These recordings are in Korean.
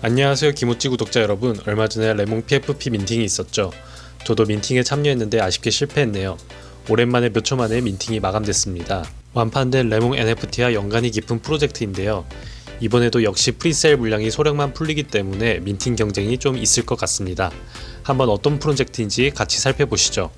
안녕하세요 김우찌 구독자 여러분. 얼마 전에 레몬 PFP 민팅이 있었죠. 저도 민팅에 참여했는데 아쉽게 실패했네요. 오랜만에 몇 초 만에 민팅이 마감됐습니다. 완판된 레몬 NFT와 연관이 깊은 프로젝트인데요. 이번에도 역시 프리세일 물량이 소량만 풀리기 때문에 민팅 경쟁이 좀 있을 것 같습니다. 한번 어떤 프로젝트인지 같이 살펴보시죠.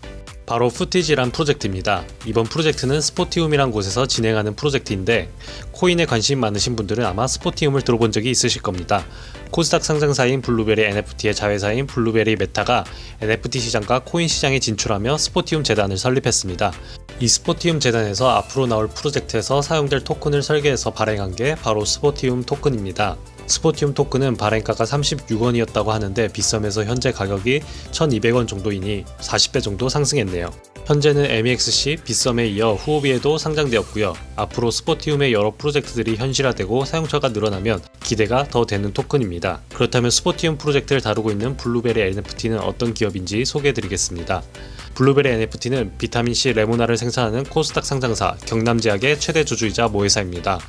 바로 푸티지란 프로젝트입니다. 이번 프로젝트는 스포티움이란 곳에서 진행하는 프로젝트인데 코인에 관심 많으신 분들은 아마 스포티움을 들어본 적이 있으실 겁니다. 코스닥 상장사인 블루베리 NFT의 자회사인 블루베리 메타가 NFT 시장과 코인 시장에 진출하며 스포티움 재단을 설립했습니다. 이 스포티움 재단에서 앞으로 나올 프로젝트에서 사용될 토큰을 설계해서 발행한 게 바로 스포티움 토큰입니다. 스포티움 토큰은 발행가가 36원이었다고 하는데 빗썸에서 현재 가격이 1200원 정도이니 40배 정도 상승했네요. 현재는 MEXC, 빗썸에 이어 후오비에도 상장되었고요. 앞으로 스포티움의 여러 프로젝트들이 현실화되고 사용자가 늘어나면 기대가 더 되는 토큰입니다. 그렇다면 스포티움 프로젝트를 다루고 있는 블루베리 NFT는 어떤 기업인지 소개해드리겠습니다. 블루베리 NFT는 비타민C 레모나를 생산하는 코스닥 상장사 경남제약의 최대 주주이자 모회사입니다.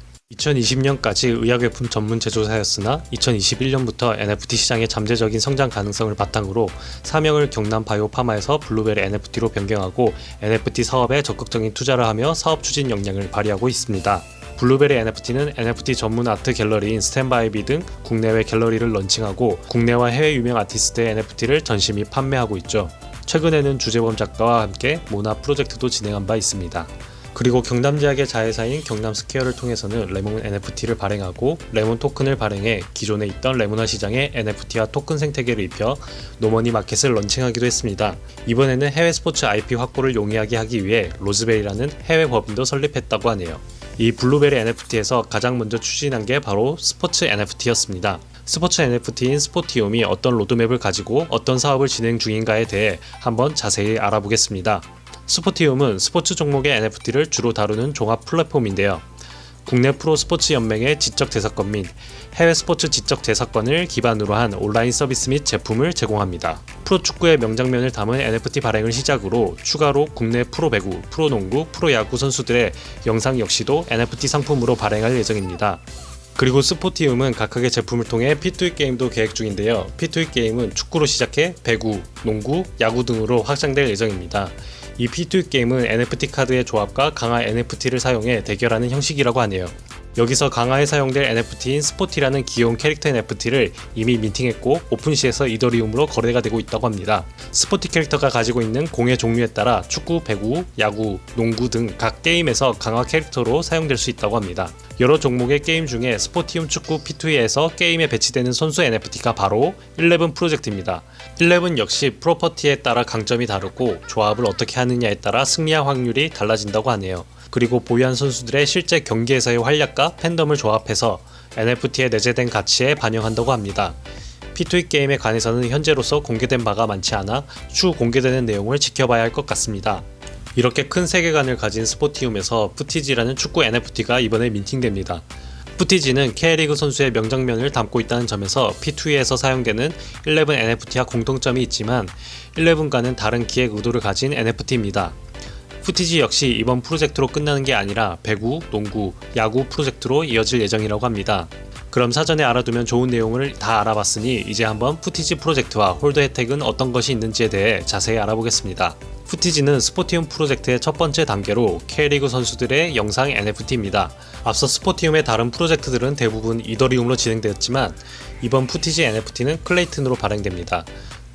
2020년까지 의약외품 전문 제조사였으나 2021년부터 NFT 시장의 잠재적인 성장 가능성을 바탕으로 사명을 경남바이오파마에서 블루베리 NFT로 변경하고 NFT 사업에 적극적인 투자를 하며 사업 추진 역량을 발휘하고 있습니다. 블루베리 NFT는 NFT 전문 아트 갤러리인 스탠바이비 등 국내외 갤러리를 런칭하고 국내와 해외 유명 아티스트의 NFT를 전시 및 판매하고 있죠. 최근에는 주재범 작가와 함께 모나 프로젝트도 진행한 바 있습니다. 그리고 경남제약의 자회사인 경남스퀘어를 통해서는 레몬 NFT를 발행하고 레몬 토큰을 발행해 기존에 있던 레모나 시장에 NFT와 토큰 생태계를 입혀 노머니 마켓을 런칭하기도 했습니다. 이번에는 해외 스포츠 IP 확보를 용이하게 하기 위해 로즈베리라는 해외 법인도 설립했다고 하네요. 이 블루베리 NFT에서 가장 먼저 추진한 게 바로 스포츠 NFT였습니다. 스포츠 NFT인 스포티움이 어떤 로드맵을 가지고 어떤 사업을 진행 중인가에 대해 한번 자세히 알아보겠습니다. 스포티움은 스포츠 종목의 NFT를 주로 다루는 종합 플랫폼인데요. 국내 프로 스포츠 연맹의 지적 재산권 및 해외 스포츠 지적 재산권을 기반으로 한 온라인 서비스 및 제품을 제공합니다. 프로축구의 명장면을 담은 NFT 발행을 시작으로 추가로 국내 프로배구, 프로농구, 프로야구 선수들의 영상 역시도 NFT 상품으로 발행할 예정입니다. 그리고 스포티움은 각각의 제품을 통해 P2E 게임도 계획 중인데요. P2E 게임은 축구로 시작해 배구, 농구, 야구 등으로 확장될 예정입니다. 이 P2E 게임은 NFT 카드의 조합과 강화 NFT를 사용해 대결하는 형식이라고 하네요. 여기서 강화에 사용될 NFT인 스포티라는 귀여운 캐릭터 NFT를 이미 민팅했고 오픈시에서 이더리움으로 거래가 되고 있다고 합니다. 스포티 캐릭터가 가지고 있는 공의 종류에 따라 축구, 배구, 야구, 농구 등 각 게임에서 강화 캐릭터로 사용될 수 있다고 합니다. 여러 종목의 게임 중에 스포티움 축구 P2E에서 게임에 배치되는 선수 NFT가 바로 11 프로젝트입니다. 11 역시 프로퍼티에 따라 강점이 다르고 조합을 어떻게 하느냐에 따라 승리할 확률이 달라진다고 하네요. 그리고 보유한 선수들의 실제 경기에서의 활약과 팬덤을 조합해서 NFT에 내재된 가치에 반영한다고 합니다. P2E 게임에 관해서는 현재로서 공개된 바가 많지 않아 추후 공개되는 내용을 지켜봐야 할 것 같습니다. 이렇게 큰 세계관을 가진 스포티움에서 푸티지라는 축구 NFT가 이번에 민팅됩니다. 푸티지는 K리그 선수의 명장면을 담고 있다는 점에서 P2E에서 사용되는 11 NFT와 공통점이 있지만 11과는 다른 기획 의도를 가진 NFT입니다. 푸티지 역시 이번 프로젝트로 끝나는 게 아니라 배구, 농구, 야구 프로젝트로 이어질 예정이라고 합니다. 그럼 사전에 알아두면 좋은 내용을 다 알아봤으니 이제 한번 푸티지 프로젝트와 홀더 혜택은 어떤 것이 있는지에 대해 자세히 알아보겠습니다. 푸티지는 스포티움 프로젝트의 첫 번째 단계로 K리그 선수들의 영상 NFT입니다. 앞서 스포티움의 다른 프로젝트들은 대부분 이더리움으로 진행되었지만 이번 푸티지 NFT는 클레이튼으로 발행됩니다.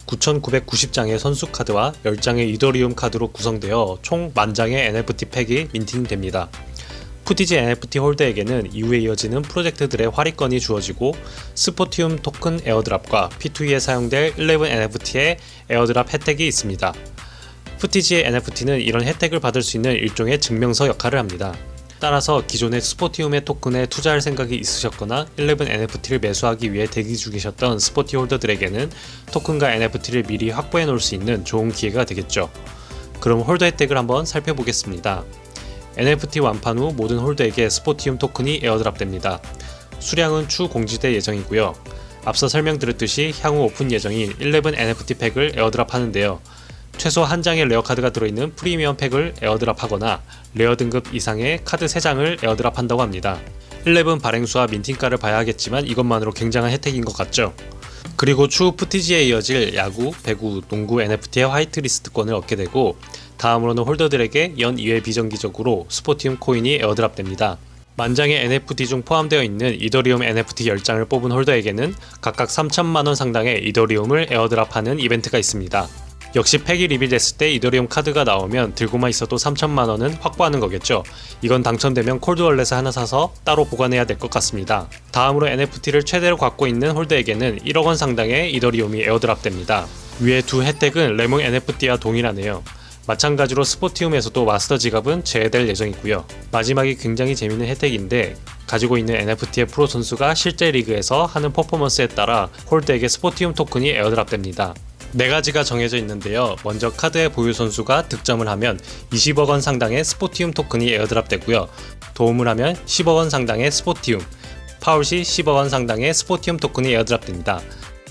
9,990장의 선수 카드와 10장의 이더리움 카드로 구성되어 총 10,000장의 NFT 팩이 민팅됩니다. 푸티지 NFT 홀더에게는 이후에 이어지는 프로젝트들의 활이권이 주어지고 스포티움 토큰 에어드랍과 P2E에 사용될 11 NFT의 에어드랍 혜택이 있습니다. 푸티지의 NFT는 이런 혜택을 받을 수 있는 일종의 증명서 역할을 합니다. 따라서 기존의 스포티움의 토큰에 투자할 생각이 있으셨거나 11 NFT를 매수하기 위해 대기 중이셨던 스포티 홀더들에게는 토큰과 NFT를 미리 확보해 놓을 수 있는 좋은 기회가 되겠죠. 그럼 홀더 혜택을 한번 살펴보겠습니다. NFT 완판 후 모든 홀더에게 스포티움 토큰이 에어드랍됩니다. 수량은 추후 공지될 예정이고요. 앞서 설명드렸듯이 향후 오픈 예정인 11 NFT 팩을 에어드랍 하는데요. 최소 한 장의 레어 카드가 들어있는 프리미엄 팩을 에어드랍하거나 레어 등급 이상의 카드 3장을 에어드랍한다고 합니다. 11 발행수와 민팅가를 봐야 하겠지만 이것만으로 굉장한 혜택인 것 같죠. 그리고 추후 푸티지에 이어질 야구, 배구, 농구 NFT의 화이트리스트권을 얻게 되고 다음으로는 홀더들에게 연 2회 비정기적으로 스포티움 코인이 에어드랍됩니다. 만장의 NFT 중 포함되어 있는 이더리움 NFT 10장을 뽑은 홀더에게는 각각 3천만원 상당의 이더리움을 에어드랍하는 이벤트가 있습니다. 역시 팩이 리빌됐을 때 이더리움 카드가 나오면 들고만 있어도 3천만원은 확보하는 거겠죠. 이건 당첨되면 콜드월렛을 하나 사서 따로 보관해야 될 것 같습니다. 다음으로 NFT를 최대로 갖고 있는 홀더에게는 1억원 상당의 이더리움이 에어드랍됩니다. 위의 두 혜택은 레몬 NFT와 동일하네요. 마찬가지로 스포티움에서도 마스터 지갑은 제외될 예정이고요. 마지막이 굉장히 재밌는 혜택인데 가지고 있는 NFT의 프로 선수가 실제 리그에서 하는 퍼포먼스에 따라 홀더에게 스포티움 토큰이 에어드랍됩니다. 4가지가 정해져 있는데요. 먼저 카드의 보유 선수가 득점을 하면 20억원 상당의 스포티움 토큰이 에어드랍되고요. 도움을 하면 10억원 상당의 스포티움, 파울 시 10억원 상당의 스포티움 토큰이 에어드랍됩니다.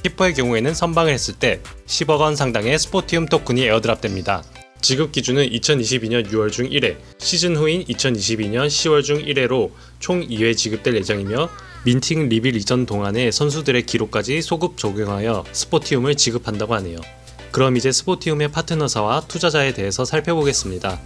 키퍼의 경우에는 선방을 했을 때 10억원 상당의 스포티움 토큰이 에어드랍됩니다. 지급 기준은 2022년 6월 중 1회, 시즌 후인 2022년 10월 중 1회로 총 2회 지급될 예정이며 민팅 리빌 이전 동안에 선수들의 기록까지 소급 적용하여 스포티움을 지급한다고 하네요. 그럼 이제 스포티움의 파트너사와 투자자에 대해서 살펴보겠습니다.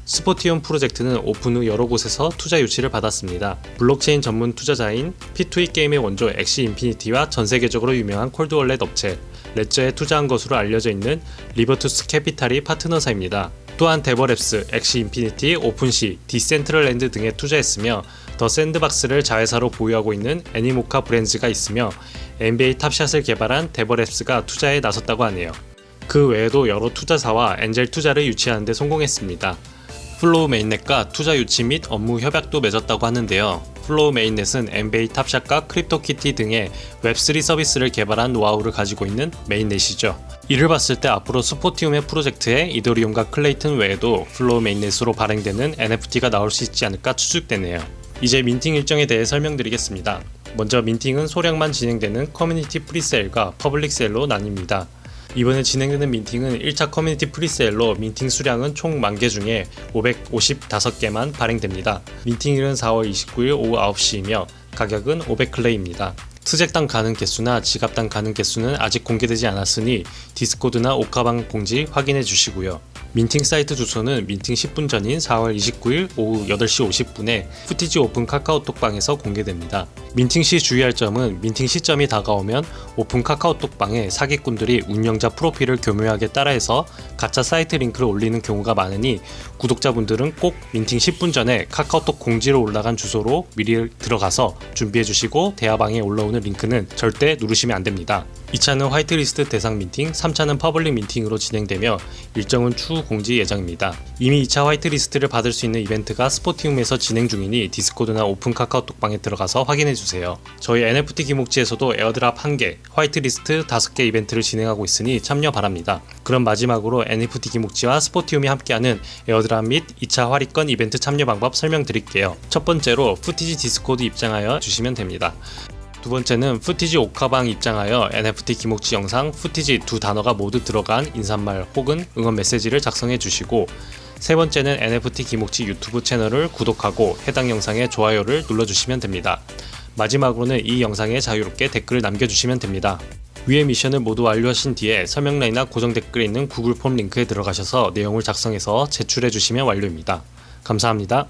스포티움 프로젝트는 오픈 후 여러 곳에서 투자 유치를 받았습니다. 블록체인 전문 투자자인 P2E 게임의 원조 엑시 인피니티와 전세계적으로 유명한 콜드월렛 업체 레저에 투자한 것으로 알려져 있는 리버투스 캐피탈이 파트너사입니다. 또한 데버랩스, 엑시 인피니티, 오픈시, 디센트럴랜드 등에 투자했으며 더 샌드박스를 자회사로 보유하고 있는 애니모카 브랜즈가 있으며 NBA 탑샷을 개발한 데버랩스가 투자에 나섰다고 하네요. 그 외에도 여러 투자사와 엔젤 투자를 유치하는 데 성공했습니다. 플로우 메인넷과 투자 유치 및 업무 협약도 맺었다고 하는데요. 플로우 메인넷은 NBA 탑샷과 크립토키티 등의 웹3 서비스를 개발한 노하우를 가지고 있는 메인넷이죠. 이를 봤을 때 앞으로 스포티움의 프로젝트에 이더리움과 클레이튼 외에도 플로우 메인넷으로 발행되는 NFT가 나올 수 있지 않을까 추측되네요. 이제 민팅 일정에 대해 설명드리겠습니다. 먼저 민팅은 소량만 진행되는 커뮤니티 프리세일과 퍼블릭 세일로 나뉩니다. 이번에 진행되는 민팅은 1차 커뮤니티 프리세일로 민팅 수량은 총 10,000개 중에 555개만 발행됩니다. 민팅일은 4월 29일 오후 9시이며 가격은 500클레이입니다. 트잭당 가능 개수나 지갑당 가능 개수는 아직 공개되지 않았으니 디스코드나 오카방 공지 확인해 주시고요. 민팅 사이트 주소는 민팅 10분 전인 4월 29일 오후 8시 50분에 푸티지 오픈 카카오톡방에서 공개됩니다. 민팅 시 주의할 점은 민팅 시점이 다가오면 오픈 카카오톡방에 사기꾼들이 운영자 프로필을 교묘하게 따라해서 가짜 사이트 링크를 올리는 경우가 많으니 구독자분들은 꼭 민팅 10분 전에 카카오톡 공지로 올라간 주소로 미리 들어가서 준비해 주시고 대화방에 올라오는 링크는 절대 누르시면 안됩니다. 2차는 화이트리스트 대상 민팅, 3차는 퍼블릭 민팅으로 진행되며 일정은 추후 공지 예정입니다. 이미 2차 화이트리스트를 받을 수 있는 이벤트가 스포티움에서 진행 중이니 디스코드나 오픈 카카오톡방에 들어가서 확인해주세요. 저희 NFT 기목지에서도 에어드랍 1개, 화이트리스트 5개 이벤트를 진행하고 있으니 참여 바랍니다. 그럼 마지막으로 NFT 기목지와 스포티움이 함께하는 에어드랍 및 2차 할인권 이벤트 참여 방법 설명드릴게요. 첫 번째로 푸티지 디스코드 입장하여 주시면 됩니다. 두 번째는 푸티지 오카방 입장하여 NFT 기목지 영상 푸티지 두 단어가 모두 들어간 인사말 혹은 응원 메시지를 작성해 주시고 세 번째는 NFT 기목지 유튜브 채널을 구독하고 해당 영상에 좋아요를 눌러주시면 됩니다. 마지막으로는 이 영상에 자유롭게 댓글을 남겨주시면 됩니다. 위의 미션을 모두 완료하신 뒤에 설명란이나 고정 댓글에 있는 구글 폼 링크에 들어가셔서 내용을 작성해서 제출해 주시면 완료입니다. 감사합니다.